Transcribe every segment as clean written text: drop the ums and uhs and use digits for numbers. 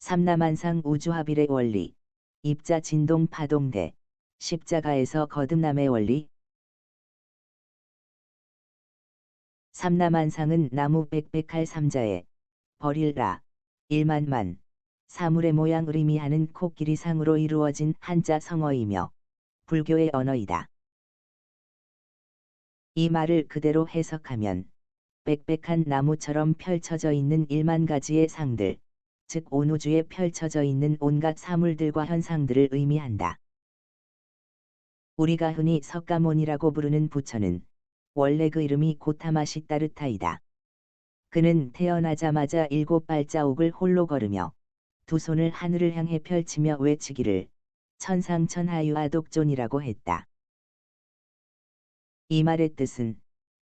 삼라만상 우주합일의 원리, 입자 진동 파동대, 십자가에서 거듭남의 원리. 삼라만상은 나무 빽빽할 삼자에 버릴라, 일만만, 사물의 모양을 의미하는 코끼리상으로 이루어진 한자 성어이며 불교의 언어이다. 이 말을 그대로 해석하면 빽빽한 나무처럼 펼쳐져 있는 1만 가지의 상들, 즉 온 우주에 펼쳐져 있는 온갖 사물들과 현상들을 의미한다. 우리가 흔히 석가모니라고 부르는 부처는 원래 그 이름이 고타마시 따르타이다. 그는 태어나자마자 7발자국을 홀로 걸으며 두 손을 하늘을 향해 펼치며 외치기를 천상천하유아독존이라고 했다. 이 말의 뜻은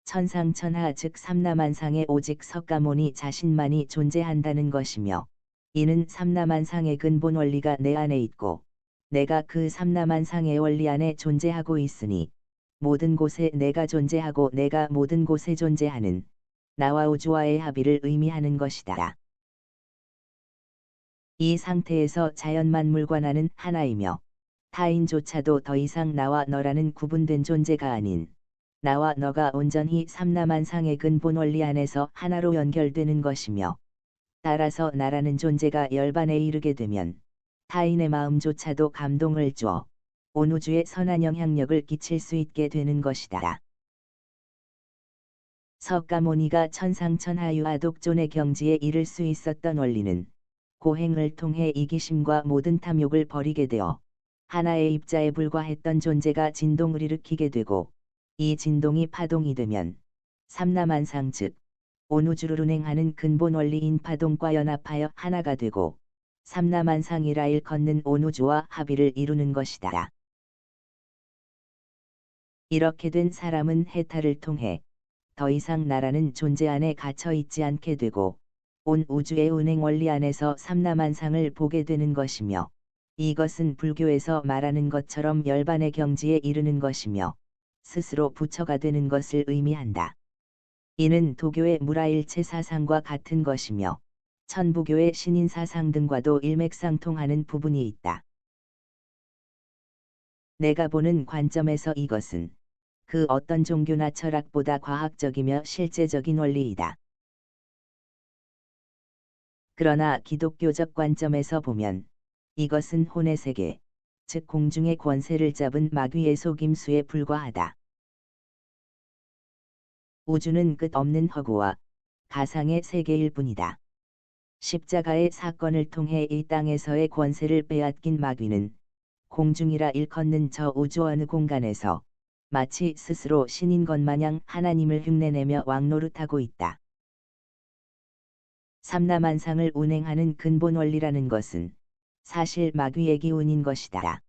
천상천하 즉 삼라만상에 오직 석가모니 자신만이 존재한다는 것이며, 이는 삼라만상의 근본 원리가 내 안에 있고 내가 그 삼라만상의 원리 안에 존재하고 있으니 모든 곳에 내가 존재하고 내가 모든 곳에 존재하는 나와 우주와의 합의를 의미하는 것이다. 이 상태에서 자연만물과 나는 하나이며 타인조차도 더 이상 나와 너라는 구분된 존재가 아닌 나와 너가 온전히 삼라만상의 근본 원리 안에서 하나로 연결되는 것이며, 따라서 나라는 존재가 열반에 이르게 되면 타인의 마음조차도 감동을 주어 온 우주에 선한 영향력을 끼칠 수 있게 되는 것이다. 석가모니가 천상천하유아독존의 경지에 이를 수 있었던 원리는 고행을 통해 이기심과 모든 탐욕을 버리게 되어 하나의 입자에 불과했던 존재가 진동을 일으키게 되고, 이 진동이 파동이 되면 삼라만상 즉 온 우주를 운행하는 근본 원리인 파동과 연합하여 하나가 되고 삼라만상이라 일컫는 온 우주와 합의를 이루는 것이다. 이렇게 된 사람은 해탈을 통해 더 이상 나라는 존재 안에 갇혀 있지 않게 되고 온 우주의 운행 원리 안에서 삼라만상을 보게 되는 것이며, 이것은 불교에서 말하는 것처럼 열반의 경지에 이르는 것이며 스스로 부처가 되는 것을 의미한다. 이는 도교의 무라일체 사상과 같은 것이며 천부교의 신인 사상 등과도 일맥상통하는 부분이 있다. 내가 보는 관점에서 이것은 그 어떤 종교나 철학보다 과학적이며 실제적인 원리이다. 그러나 기독교적 관점에서 보면 이것은 혼의 세계, 즉 공중의 권세를 잡은 마귀의 속임수에 불과하다. 우주는 끝없는 허구와 가상의 세계일 뿐이다. 십자가의 사건을 통해 이 땅에서의 권세를 빼앗긴 마귀는 공중이라 일컫는 저 우주 어느 공간에서 마치 스스로 신인 것 마냥 하나님을 흉내내며 왕노릇하고 있다. 삼라만상을 운행하는 근본 원리라는 것은 사실 마귀의 기운인 것이다.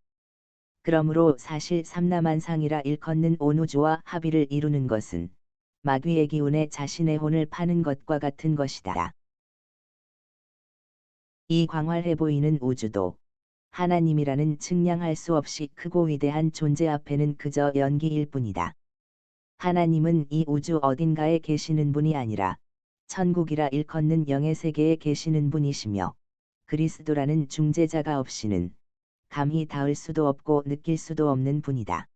그러므로 사실 삼라만상이라 일컫는 온 우주와 합의를 이루는 것은 마귀의 기운에 자신의 혼을 파는 것과 같은 것이다. 이 광활해 보이는 우주도 하나님이라는 측량할 수 없이 크고 위대한 존재 앞에는 그저 연기일 뿐이다. 하나님은 이 우주 어딘가에 계시는 분이 아니라 천국이라 일컫는 영의 세계에 계시는 분이시며, 그리스도라는 중재자가 없이는 감히 닿을 수도 없고 느낄 수도 없는 분이다.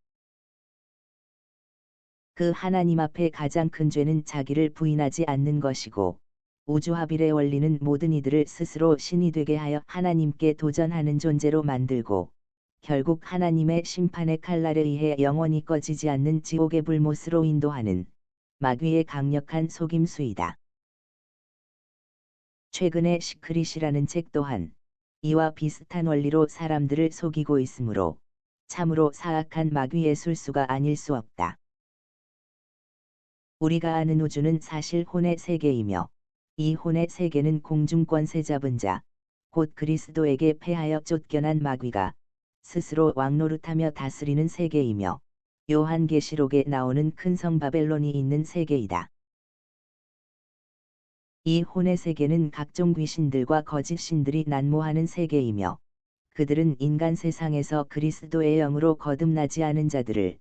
그 하나님 앞에 가장 큰 죄는 자기를 부인하지 않는 것이고, 우주합일의 원리는 모든 이들을 스스로 신이 되게 하여 하나님께 도전하는 존재로 만들고 결국 하나님의 심판의 칼날에 의해 영원히 꺼지지 않는 지옥의 불못으로 인도하는 마귀의 강력한 속임수이다. 최근에 시크릿이라는 책 또한 이와 비슷한 원리로 사람들을 속이고 있으므로 참으로 사악한 마귀의 술수가 아닐 수 없다. 우리가 아는 우주는 사실 혼의 세계이며, 이 혼의 세계는 공중권세 잡은 자, 곧 그리스도에게 패하여 쫓겨난 마귀가 스스로 왕노릇하며 다스리는 세계이며, 요한계시록에 나오는 큰 성 바벨론이 있는 세계이다. 이 혼의 세계는 각종 귀신들과 거짓 신들이 난무하는 세계이며, 그들은 인간 세상에서 그리스도의 영으로 거듭나지 않은 자들을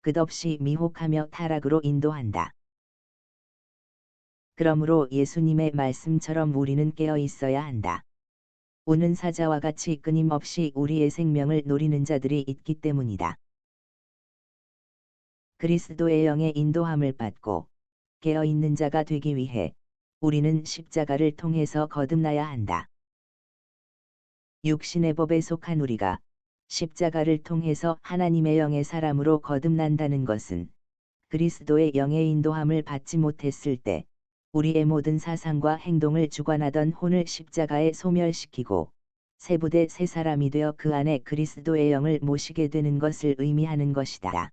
끝없이 미혹하며 타락으로 인도한다. 그러므로 예수님의 말씀처럼 우리는 깨어 있어야 한다. 오는 사자와 같이 끊임없이 우리의 생명을 노리는 자들이 있기 때문이다. 그리스도의 영의 인도함을 받고 깨어있는 자가 되기 위해 우리는 십자가를 통해서 거듭나야 한다. 육신의 법에 속한 우리가 십자가를 통해서 하나님의 영의 사람으로 거듭난다는 것은 그리스도의 영의 인도함을 받지 못했을 때 우리의 모든 사상과 행동을 주관하던 혼을 십자가에 소멸시키고 새 부대 새 사람이 되어 그 안에 그리스도의 영을 모시게 되는 것을 의미하는 것이다.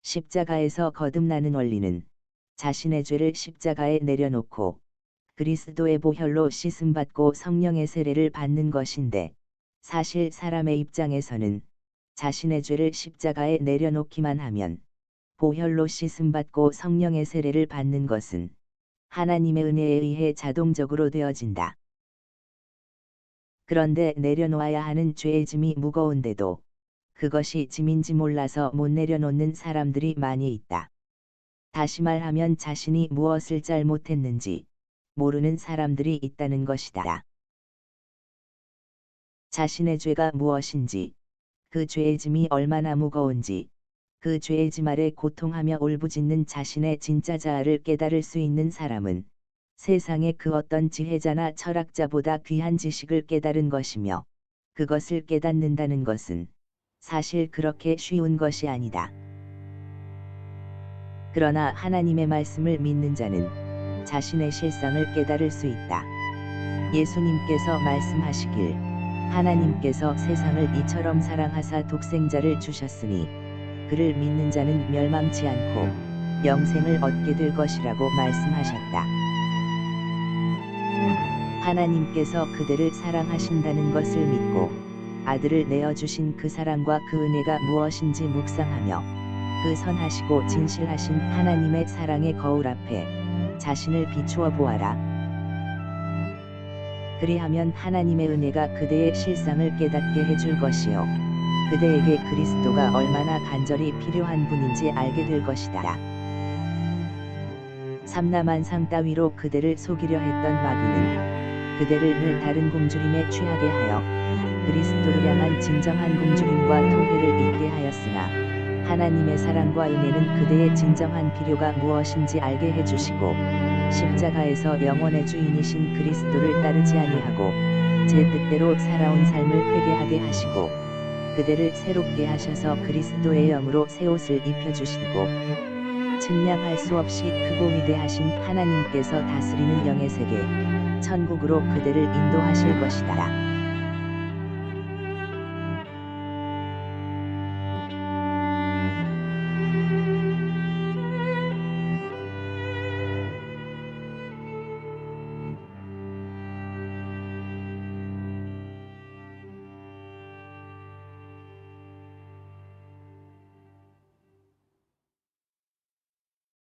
십자가에서 거듭나는 원리는 자신의 죄를 십자가에 내려놓고 그리스도의 보혈로 씻음받고 성령의 세례를 받는 것인데, 사실 사람의 입장에서는 자신의 죄를 십자가에 내려놓기만 하면 보혈로 씻음받고 성령의 세례를 받는 것은 하나님의 은혜에 의해 자동적으로 되어진다. 그런데 내려놓아야 하는 죄의 짐이 무거운데도 그것이 짐인지 몰라서 못 내려놓는 사람들이 많이 있다. 다시 말하면 자신이 무엇을 잘못했는지 모르는 사람들이 있다는 것이다. 자신의 죄가 무엇인지, 그 죄의 짐이 얼마나 무거운지, 그 죄의 짐 아래 고통하며 울부짖는 자신의 진짜 자아를 깨달을 수 있는 사람은 세상의 그 어떤 지혜자나 철학자보다 귀한 지식을 깨달은 것이며, 그것을 깨닫는다는 것은 사실 그렇게 쉬운 것이 아니다. 그러나 하나님의 말씀을 믿는 자는 자신의 실상을 깨달을 수 있다. 예수님께서 말씀하시길, 하나님께서 세상을 이처럼 사랑하사 독생자를 주셨으니 그를 믿는 자는 멸망치 않고 영생을 얻게 될 것이라고 말씀하셨다. 하나님께서 그대를 사랑하신다는 것을 믿고 아들을 내어주신 그 사랑과 그 은혜가 무엇인지 묵상하며 그 선하시고 진실하신 하나님의 사랑의 거울 앞에 자신을 비추어 보아라. 그리하면 하나님의 은혜가 그대의 실상을 깨닫게 해줄 것이요, 그대에게 그리스도가 얼마나 간절히 필요한 분인지 알게 될 것이다. 삼라만상 따위로 그대를 속이려 했던 마귀는 그대를 늘 다른 굶주림에 취하게 하여 그리스도를 향한 진정한 굶주림과 통회를 잊게 하였으나, 하나님의 사랑과 은혜는 그대의 진정한 필요가 무엇인지 알게 해주시고 십자가에서 영원의 주인이신 그리스도를 따르지 아니하고 제 뜻대로 살아온 삶을 회개하게 하시고 그대를 새롭게 하셔서 그리스도의 영으로 새 옷을 입혀주시고 측량할 수 없이 크고 위대하신 하나님께서 다스리는 영의 세계, 천국으로 그대를 인도하실 것이다.